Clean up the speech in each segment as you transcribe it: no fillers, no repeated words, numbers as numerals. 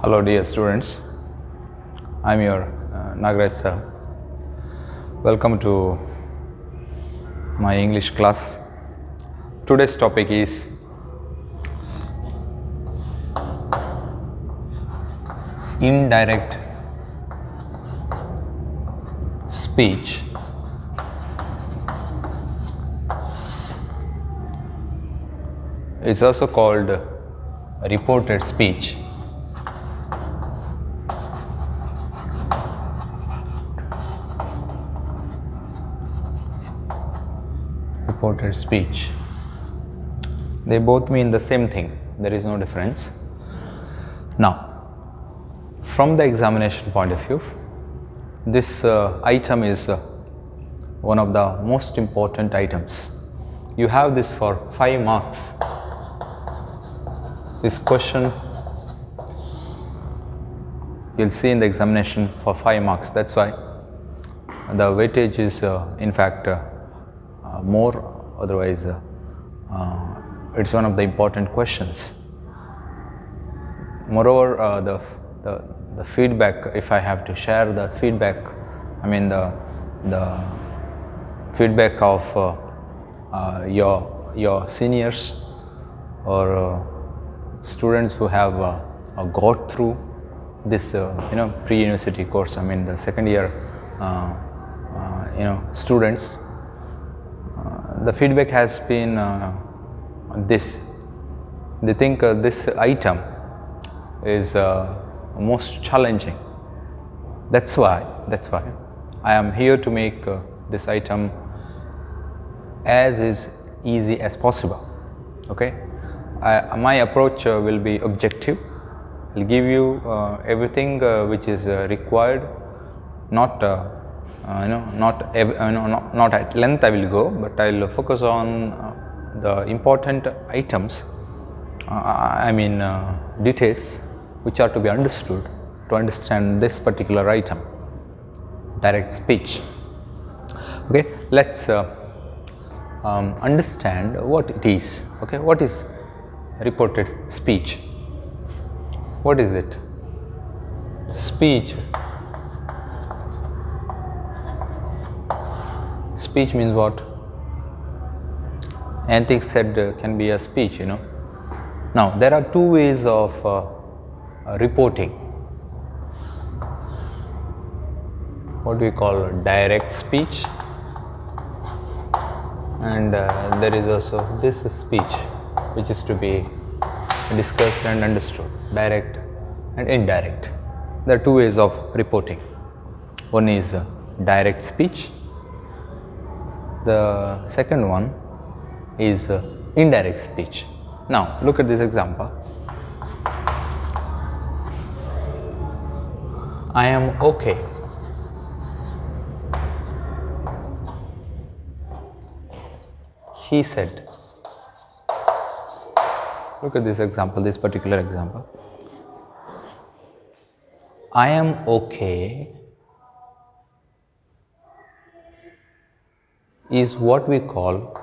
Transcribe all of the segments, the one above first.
Hello dear students, I am your Nagaraj sir. Welcome to my English class. Today's topic is indirect speech. It's also called reported speech. Reported speech. They both mean the same thing. There is no difference. Now, from the examination point of view, this item is one of the most important items. You have this for 5 marks. This question you'll see in the examination for 5 marks. That's why the weightage is in fact more. Otherwise, it's one of the important questions. Moreover, the feedback, if I have to share the feedback, I mean the feedback of your seniors or students who have got through this pre-university course. I mean the second year students. The feedback has been this. They think this item is most challenging. That's why I am here to make this item as is easy as possible. Okay, my approach will be objective. I'll give you everything which is required, not at length I will go, but I'll focus on the important items, details which are to be understood to understand this particular item, direct speech. Okay, let's understand what it is. Okay, what is reported speech? What is it? Speech. Speech means what? Anything said can be a speech, Now, there are two ways of reporting. What we call direct speech, and there is also this speech which is to be discussed and understood, direct and indirect. There are two ways of reporting. One is direct speech. The second one is indirect speech. Now, look at this example. I am okay. He said. Look at this example, this particular example. I am okay is what we call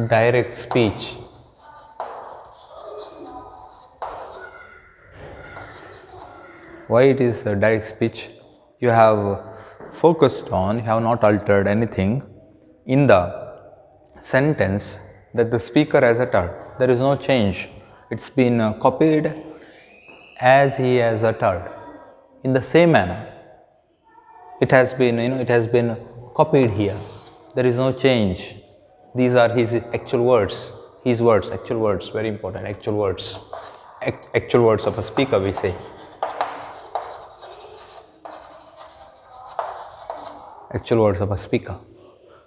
direct speech. Why it is direct speech? You have focused on, you have not altered anything in the sentence that the speaker has uttered. There is no change. It's been copied as he has uttered. In the same manner, it has been copied here. There is no change. These are his actual words. His words, actual words, very important, actual words. Actual words of a speaker, we say. Actual words of a speaker.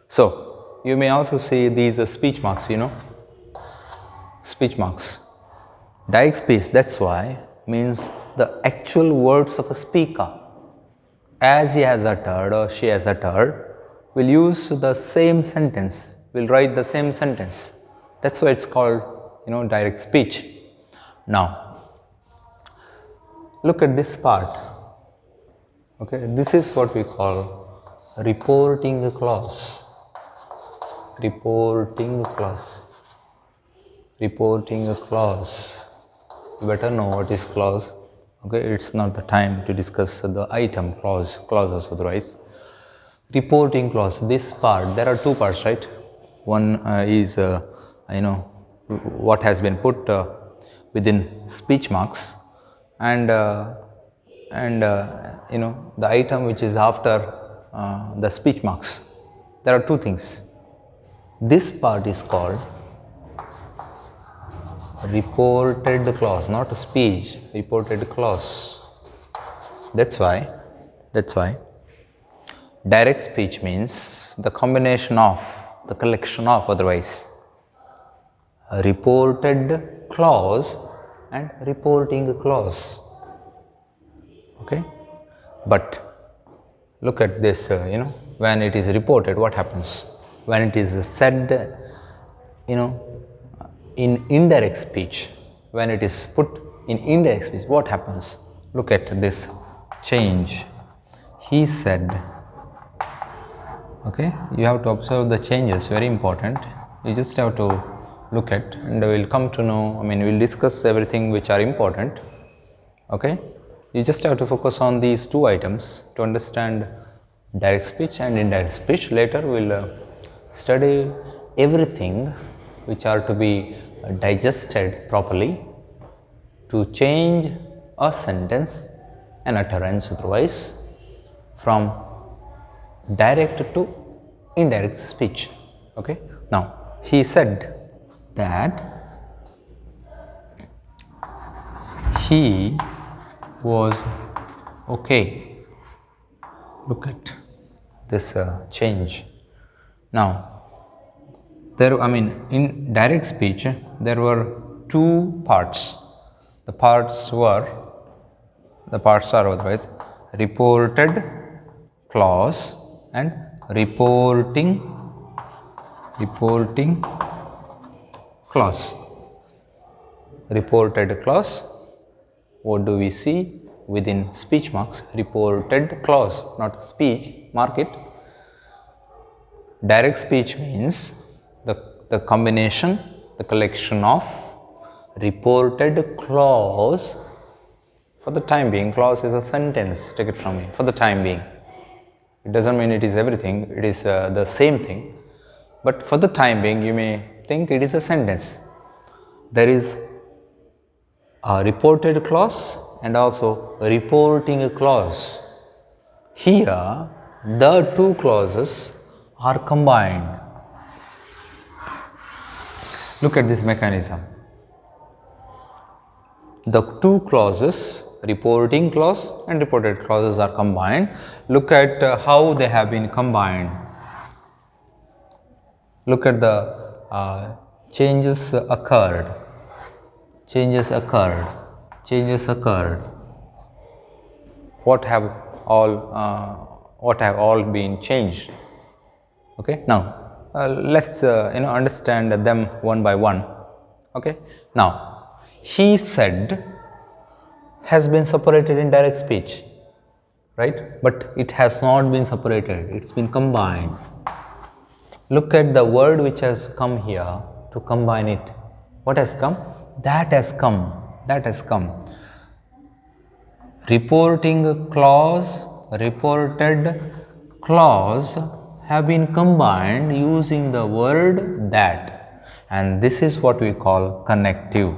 So, you may also see these speech marks, Speech marks. Direct speech, that's why, means the actual words of a speaker. As he has uttered or she has uttered, will use the same sentence, will write the same sentence. That's why it's called, direct speech. Now, look at this part. Okay, this is what we call reporting clause. Reporting clause. Reporting clause. You better know what is clause. Okay, it's not the time to discuss the item clauses otherwise. Reporting clause, this part, there are two parts, right? One is what has been put within speech marks, and the item which is after the speech marks. There are two things. This part is called reported clause, not a speech, reported clause. That's why direct speech means the combination of, the collection of, otherwise a reported clause and reporting clause. Okay, but look at this, when it is reported, what happens? When it is said, in indirect speech, when it is put in indirect speech, what happens? Look at this change. He said. Okay, you have to observe the changes, very important. You just have to look at, and we'll come to know, we'll discuss everything which are important. Okay, you just have to focus on these two items to understand direct speech and indirect speech. Later we'll study everything which are to be digested properly to change a sentence, an utterance otherwise, from direct to indirect speech. Okay, now he said that he was okay. Look at this change. Now there, in direct speech there were two parts. The parts are otherwise reported clause and reporting clause. Reported clause, what do we see within speech marks? Reported clause, not speech, mark it. Direct speech means the combination, the collection of reported clause. For the time being, clause is a sentence, take it from me, for the time being. It doesn't mean it is everything, it is the same thing, but for the time being you may think it is a sentence. There is a reported clause and also a reporting clause. Here the two clauses are combined. Look at this mechanism. The two clauses, reporting clause and reported clauses, are combined. Look at how they have been combined. Look at the changes occurred. What have all been changed? Okay, now let's understand them one by one. Okay, now he said has been separated in direct speech, right? But it has not been separated, it's been combined. Look at the word which has come here to combine it. What has come? That has come. Reporting clause, reported clause have been combined using the word that, and this is what we call connective.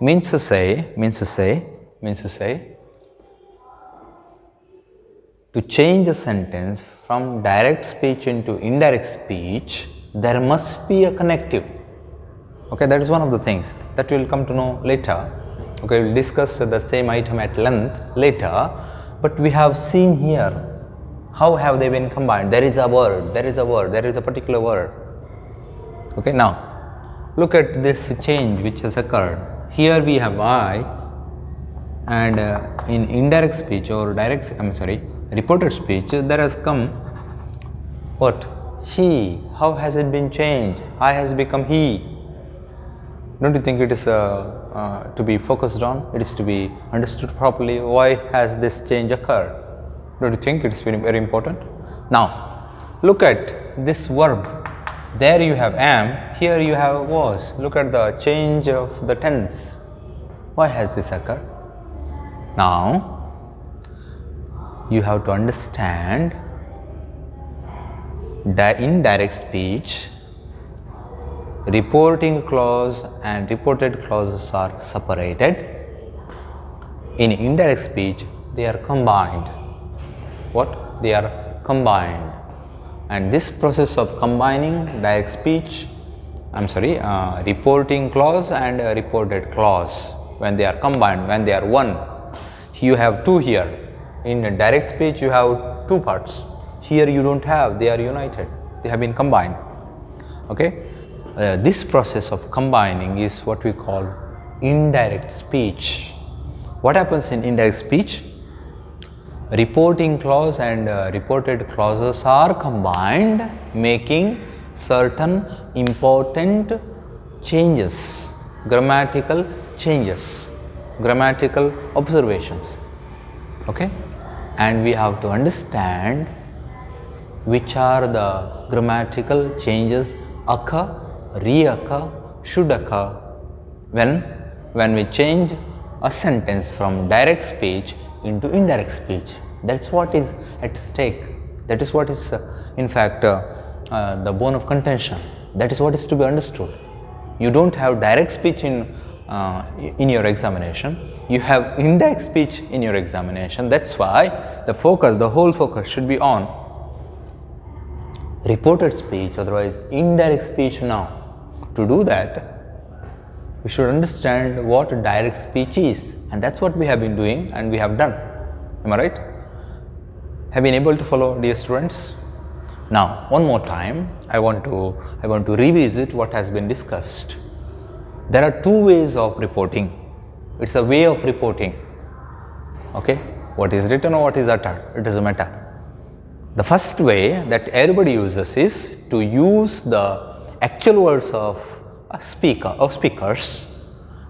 Means to say to change a sentence from direct speech into indirect speech, there must be a connective. Okay, that is one of the things that we will come to know later. Okay, we will discuss the same item at length later, but we have seen here how have they been combined. There is a particular word. Okay, now look at this change which has occurred. Here we have I, and in indirect speech or reported speech, there has come what? He. How has it been changed? I has become he. Don't you think it is to be focused on? It is to be understood properly. Why has this change occurred? Don't you think it is very, very important? Now, look at this verb. There you have am, here you have was. Look at the change of the tense. Why has this occurred? Now, you have to understand that in direct speech, reporting clause and reported clauses are separated. In indirect speech, they are combined. What? They are combined. And this process of combining direct speech, reporting clause and reported clause, when they are combined, when they are one, you have two here. In direct speech, you have two parts. Here you don't have, they are united, they have been combined. Okay? This process of combining is what we call indirect speech. What happens in indirect speech? Reporting clause and reported clauses are combined, making certain important changes, grammatical changes, grammatical observations. Okay? And we have to understand which are the grammatical changes occur, reoccur, should occur when we change a sentence from direct speech into indirect speech. That's what is at stake. That is what is in fact the bone of contention. That is what is to be understood. You don't have direct speech in your examination. You have indirect speech in your examination. That's why the whole focus should be on reported speech, otherwise indirect speech now. To do that, we should understand what direct speech is, and that's what we have been doing and we have done. Am I right? Have been able to follow, dear students? Now, one more time, I want to revisit what has been discussed. There are two ways of reporting. It's a way of reporting. Okay? What is written or what is uttered, it doesn't matter. The first way that everybody uses is to use the actual words of a speaker or speakers,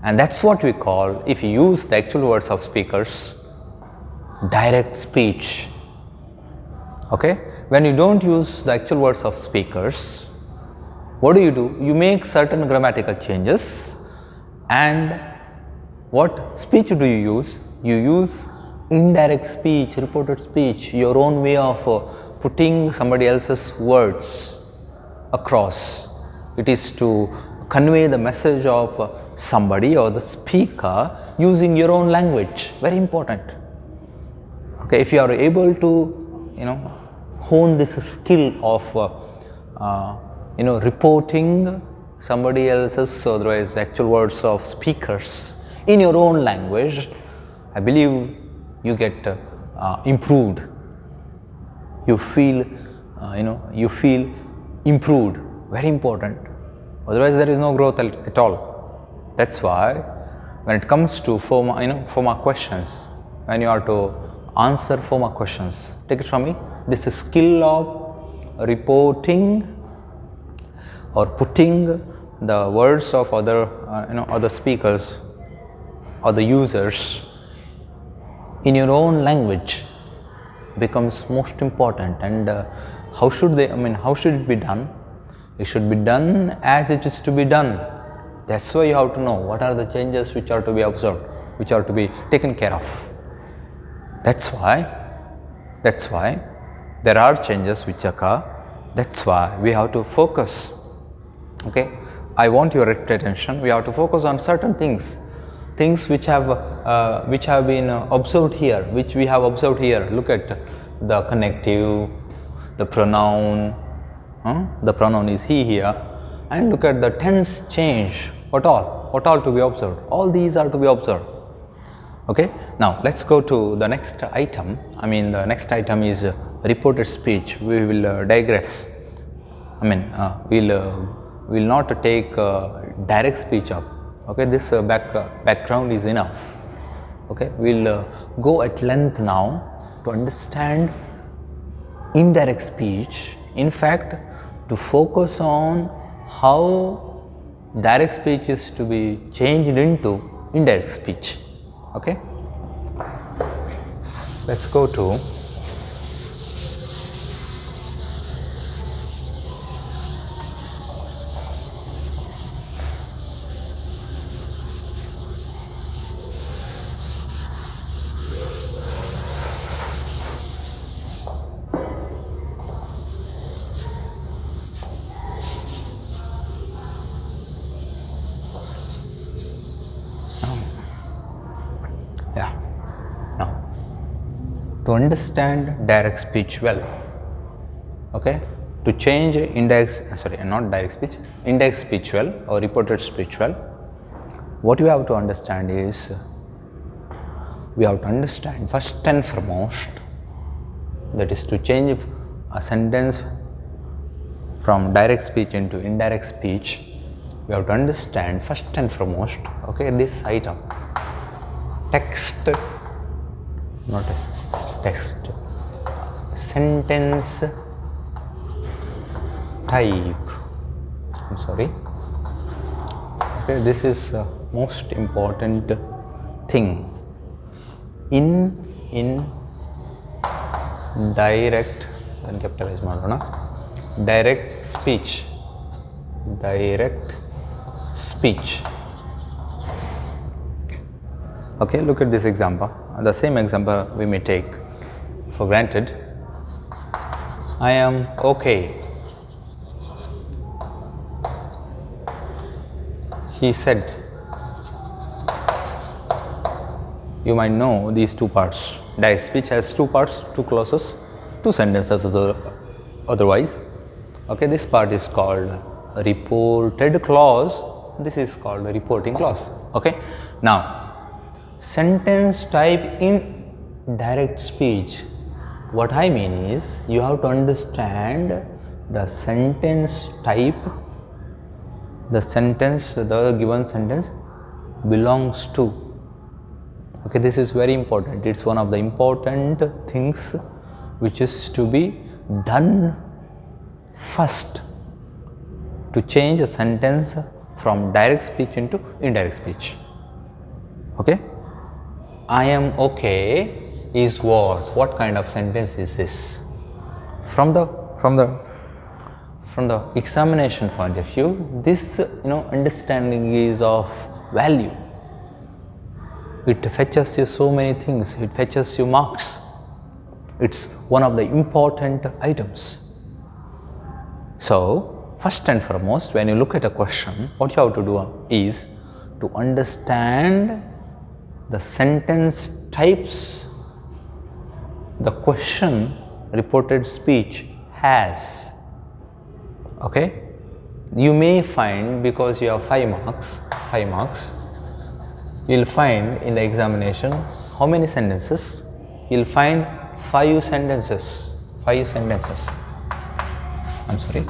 and that's what we call, if you use the actual words of speakers, direct speech. Okay? When you don't use the actual words of speakers, what do? You make certain grammatical changes, and what speech do you use? You use indirect speech, reported speech, your own way of putting somebody else's words across. It is to convey the message of somebody or the speaker using your own language. Very important. Okay, if you are able to, hone this skill of, reporting somebody else's, otherwise actual words of speakers in your own language, I believe you get improved. You feel, improved. Very important. Otherwise, there is no growth at all. That's why, when it comes to 4 mark questions, when you are to answer 4 mark questions, take it from me. This is skill of reporting or putting the words of other speakers or the users in your own language becomes most important. And how should it be done? It should be done as it is to be done. That's why you have to know what are the changes which are to be observed, which are to be taken care of. That's why there are changes which occur. That's why we have to focus. Okay, I want your attention. We have to focus on certain things which have been observed here, which we have observed here. Look at the connective, the pronoun. The pronoun is he here, and look at the tense change. What all to be observed? All these are to be observed. Okay. Now let's go to the next item. The next item is reported speech. We will digress. We'll not take direct speech up. Okay, this background is enough. Okay, we'll go at length now to understand indirect speech. In fact, to focus on how direct speech is to be changed into indirect speech. Okay, let's go to understand direct speech well. Okay, to change indirect speech well or reported speech well, what you have to understand is, we have to understand first and foremost, that is to change a sentence from direct speech into indirect speech, we have to understand first and foremost, okay, this item, text, not text, sentence type. I'm sorry. Okay, this is most important thing. In direct, then capitalize ಮಾಡೋಣ, direct speech. Okay, look at this example. The same example we may take for granted. I am okay. He said. You might know these two parts. Direct speech has two parts, two clauses, two sentences otherwise. Okay, this part is called a reported clause. This is called a reporting clause. Okay, now sentence type in direct speech. What I mean is, you have to understand the sentence type, the given sentence belongs to. Okay, this is very important. It's one of the important things which is to be done first to change a sentence from direct speech into indirect speech. Okay, I am okay is what? What kind of sentence is this? From the examination point of view, this understanding is of value. It fetches you so many things. It fetches you marks. It's one of the important items. So first and foremost, when you look at a question, what you have to do is to understand the sentence types the question reported speech has. Okay, you may find, because you have 5 marks, you will find in the examination how many sentences? You will find 5 sentences. I'm sorry,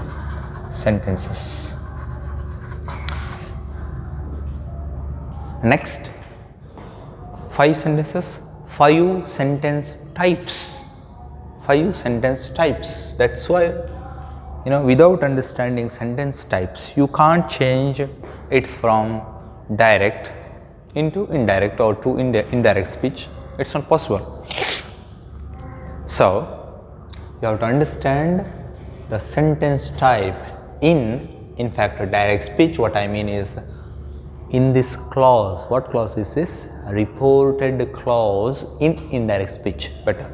sentences. Next, 5 sentences, 5 sentence types. 5 sentence types. That's why, without understanding sentence types, you can't change it from direct into indirect or to indirect speech. It's not possible. So you have to understand the sentence type in fact direct speech. What I mean is, in this clause, what clause is this? Reported clause in indirect speech. Better.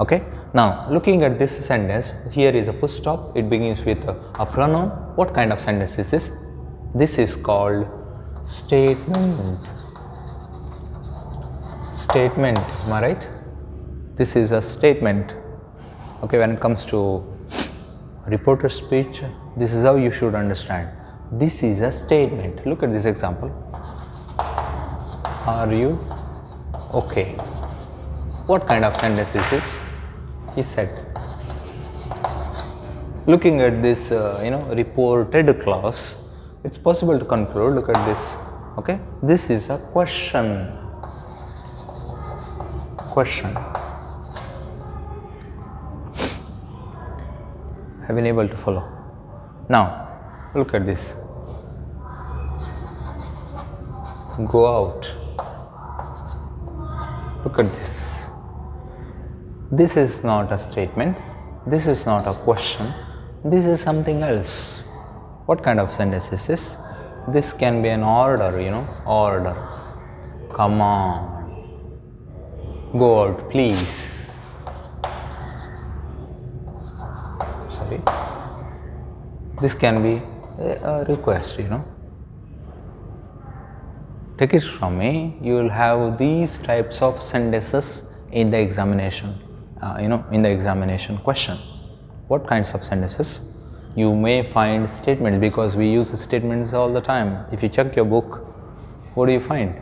Okay, now looking at this sentence, here is a full stop, it begins with a pronoun. What kind of sentence is this? This is called statement. Am I right? This is a statement. Okay, when it comes to reported speech, this is how you should understand. This is a statement. Look at this example. Are you okay? What kind of sentence is this? He said. Looking at this, reported clause, it's possible to conclude. Look at this. Okay, this is a question. Have been able to follow? Now, look at this. Go out. Look at this. This is not a statement. This is not a question. This is something else. What kind of sentence is this? This can be an order, order. Come on. Go out, please. Sorry. This can be a request, Take it from me, you will have these types of sentences in the examination, in the examination question. What kinds of sentences? You may find statements, because we use statements all the time. If you check your book, what do you find?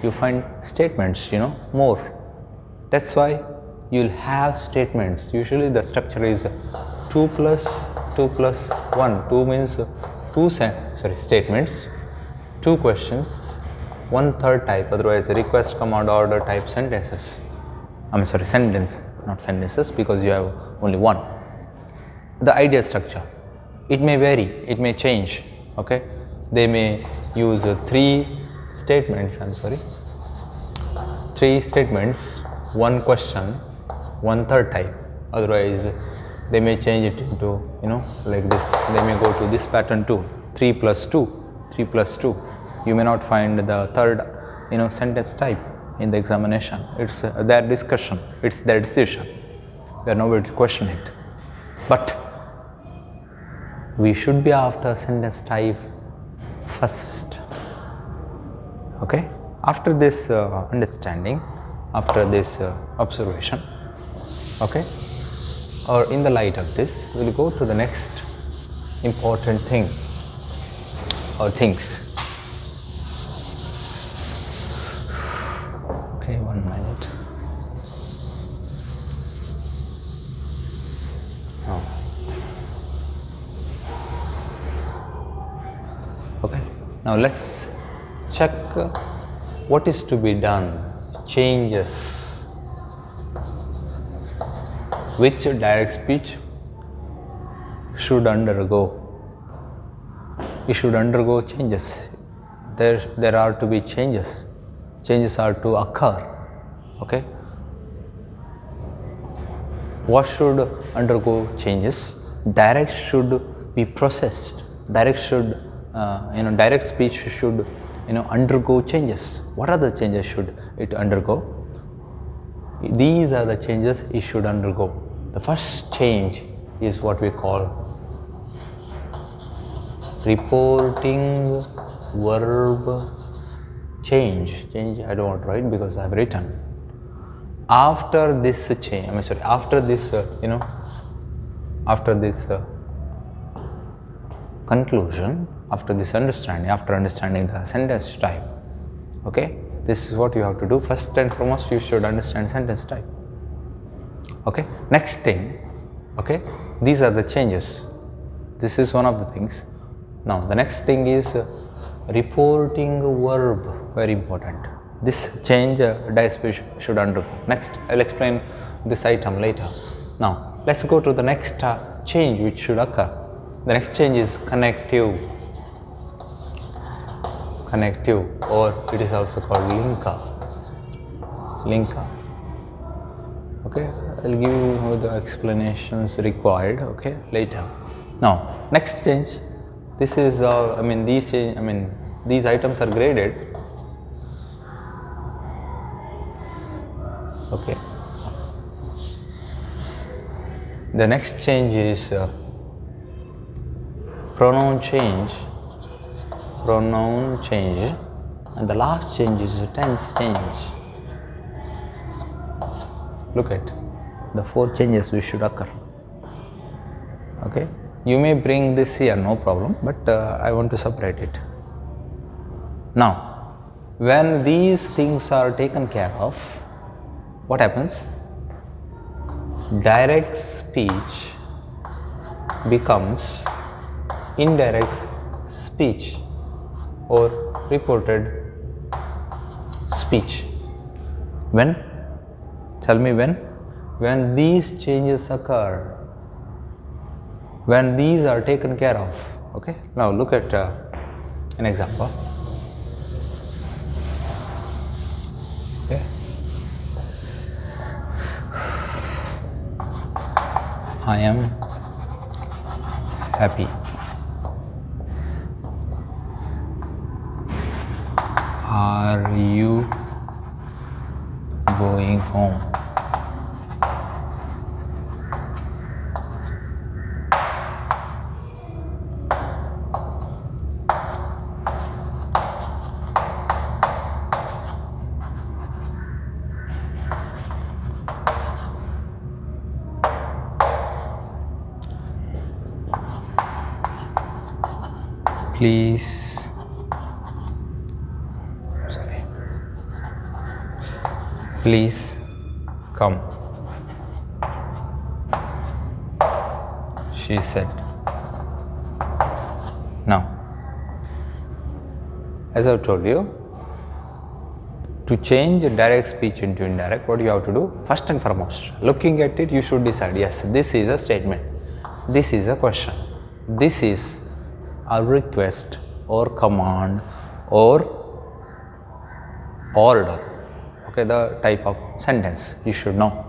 You find statements, more. That's why you'll have statements. Usually the structure is 2 plus 2 plus 1. 2 means statements, 2 questions, 1 third type, otherwise request, command, order type sentences. Sentence, not sentences, because you have only one. The idea structure, it may vary, it may change. Okay, they may use 3 statements. 3 statements, 1 question, 1 third type. Otherwise, they may change it into, like this. They may go to this pattern too. 3 plus 2, 3 plus 2. You may not find the third, sentence type in the examination. It's their discussion. It's their decision. We are nobody to question it. But we should be after sentence type first. Okay? After this understanding, after this observation, okay, or in the light of this, we'll go to the next important thing or things. Okay, 1 minute. Okay, now let's check what is to be done, changes, which direct speech should undergo. It should undergo changes. There are to be changes. Changes are to occur. Okay. What should undergo changes? Direct should be processed. Direct speech should undergo changes. What are the changes should it undergo? These are the changes it should undergo. The first change is what we call reporting verb change. I don't want to write because I have written. After this change, after this conclusion, after this understanding, after understanding the sentence type, okay, this is what you have to do. First and foremost, you should understand sentence type. Okay, next thing, okay, these are the changes. This is one of the things. Now the next thing is reporting verb, very important. This change direct speech should undergo. Next, I'll explain this item later. Now let's go to the next change which should occur. The next change is connective, or it is also called linker. Okay, I'll give you the explanations required, okay, later. Now next change, this is these items are graded. Okay, the next change is pronoun change, and the last change is tense change. Look at the 4 changes which should occur. Okay, you may bring this here, no problem, but I want to separate it. Now, when these things are taken care of, what happens? Direct speech becomes indirect speech or reported speech. When? Tell me when? When these changes occur, when these are taken care of. Okay, now look at an example. Okay. I am happy. Are you going home? please, please come, she said. Now, as I've told you, to change direct speech into indirect, what you have to do? First and foremost, looking at it, you should decide, yes, this is a statement, this is a question, this is a request or command or order. Okay, the type of sentence you should know.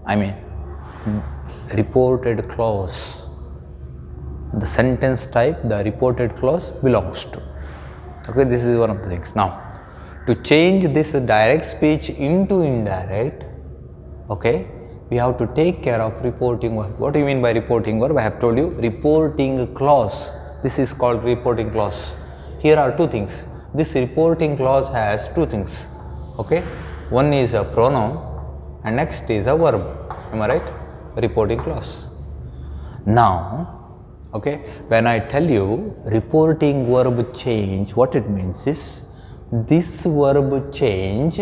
I mean, reported clause, the sentence type the reported clause belongs to. Okay, this is one of the things. Now, to change this direct speech into indirect, okay, we have to take care of reporting verb. What do you mean by reporting verb? I have told you, reporting clause. This is called reporting clause. Here are two things. This reporting clause has two things. Okay, one is a pronoun and next is a verb. Am I right? Reporting clause. Now, okay, when I tell you reporting verb change, what it means is this verb change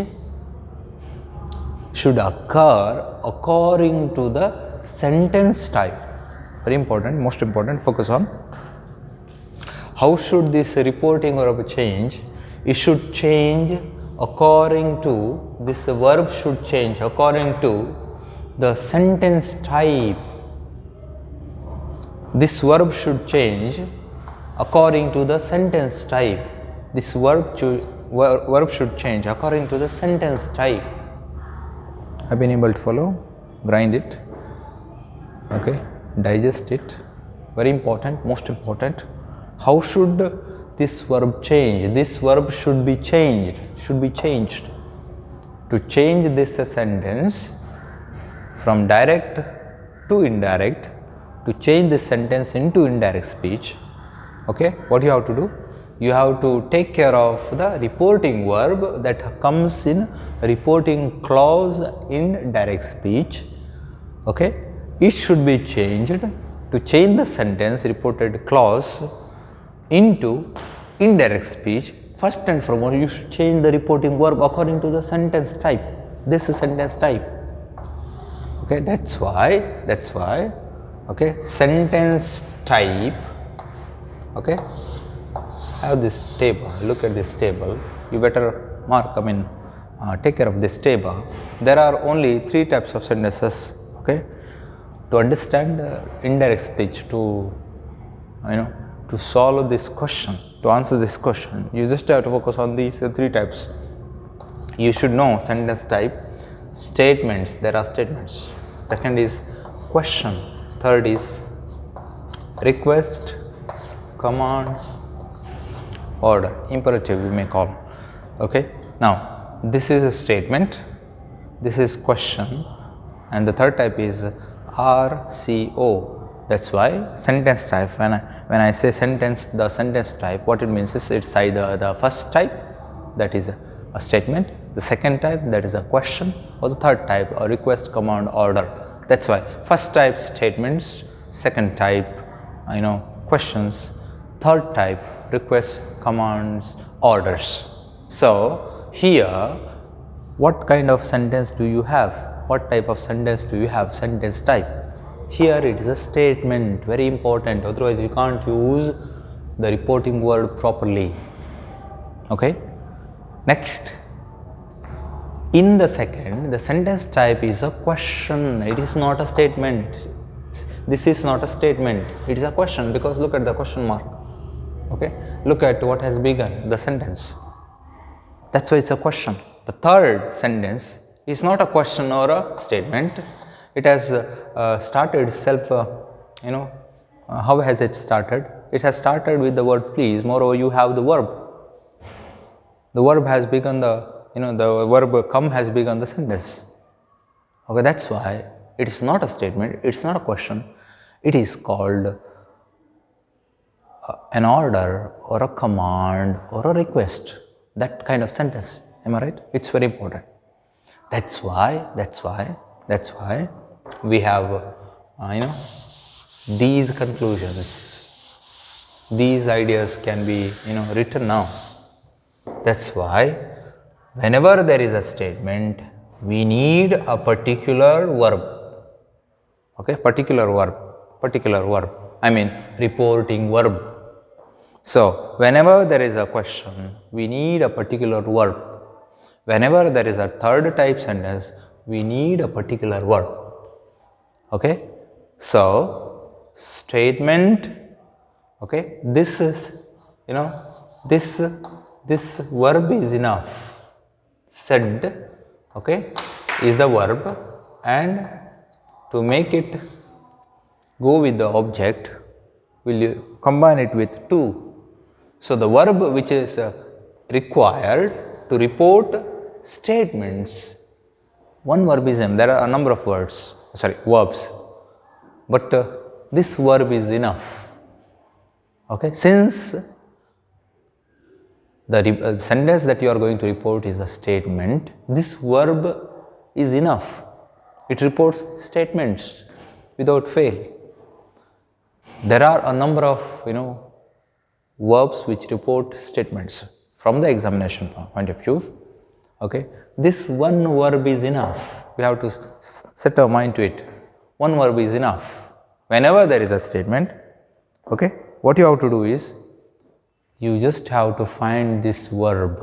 should occur according to the sentence type. Very important, most important, focus on. How should this reporting verb change? It should change according to, this verb should change according to the sentence type. This verb should change according to the sentence type. This verb should change according to the sentence type. Have been able to follow? Grind it. Okay, digest it. Very important, most important. How should this verb change? This verb should be changed. To change this sentence from direct to indirect, to change this sentence into indirect speech, okay, what you have to do? You have to take care of the reporting verb that comes in reporting clause in direct speech. Okay, it should be changed to change the sentence reported clause into indirect speech. First and foremost, you should change the reporting verb according to the sentence type. This is sentence type. Okay, that's why. Okay, sentence type. Okay, I have this table. Look at this table. You better mark. Take care of this table. There are only three types of sentences. Okay, to understand indirect speech, to solve this question, to answer this question, you just have to focus on these three types. You should know sentence type, statements. There are statements. Second is question. Third is request, command, order, imperative we may call. Okay, now this is a statement, this is question, and the third type is RCO. That's why sentence type, when I say sentence, the sentence type, what it means is it's either the first type, that is a statement, the second type, that is a question, or the third type, a request, command, order. That's why first type statements, second type questions, third type requests, commands, orders. So here, what kind of sentence do you have? What type of sentence do you have? Sentence type. Here it is a statement, very important, otherwise you can't use the reporting word properly. Okay, next, in the second, the sentence type is a question. It is not a statement. This is not a statement, it is a question, because look at the question mark. Okay, look at what has begun the sentence. That's why it's a question. The third sentence is not a question or a statement. It has started itself. How has it started? It has started with the word please. Moreover, you have the verb. The verb has begun the verb come has begun the sentence. Okay, that's why it is not a statement, it's not a question, it is called an order or a command or a request, that kind of sentence. Am I right? It's very important. That's why we have these conclusions. these ideas can be written now. That's why whenever there is a statement, we need a particular verb. Okay, particular verb. I mean reporting verb. So whenever there is a question, we need a particular verb. Whenever there is a third type sentence, we need a particular verb. Okay, so statement. Okay, this is this verb is enough. Said, okay, is the verb, and to make it go with the object, will you combine it with to. So the verb which is required to report statements, one verb is in. There are a number of verbs, but this verb is enough. Okay, since the sentence that you are going to report is a statement, this verb is enough. It reports statements without fail. There are a number of verbs which report statements from the examination point of view. Okay, this one verb is enough. We have to set our mind to it. One verb is enough. Whenever there is a statement, okay, what you have to do is you just have to find this verb.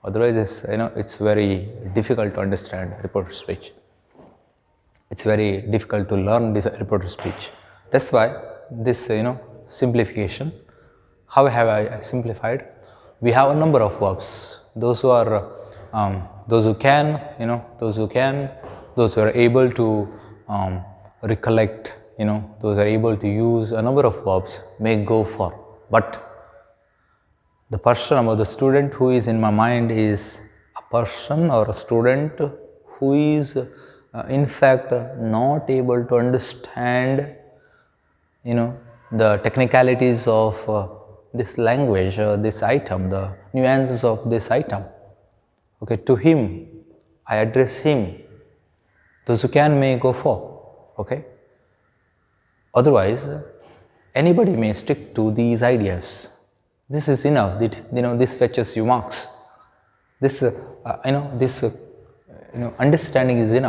Otherwise, it's very difficult to understand reported speech. It's very difficult to learn this reported speech. That's why this simplification. How have I simplified? We have a number of verbs. Those who are those who are able to recollect, those are able to use a number of verbs may go for. But the person or the student who is in my mind is a person or a student who is in fact not able to understand the technicalities of this language, this item, the nuances of this item. Okay, to him, I address him. Those who can may go for. Okay. Otherwise, anybody may stick to these ideas. This is enough. This fetches you marks. This understanding is enough.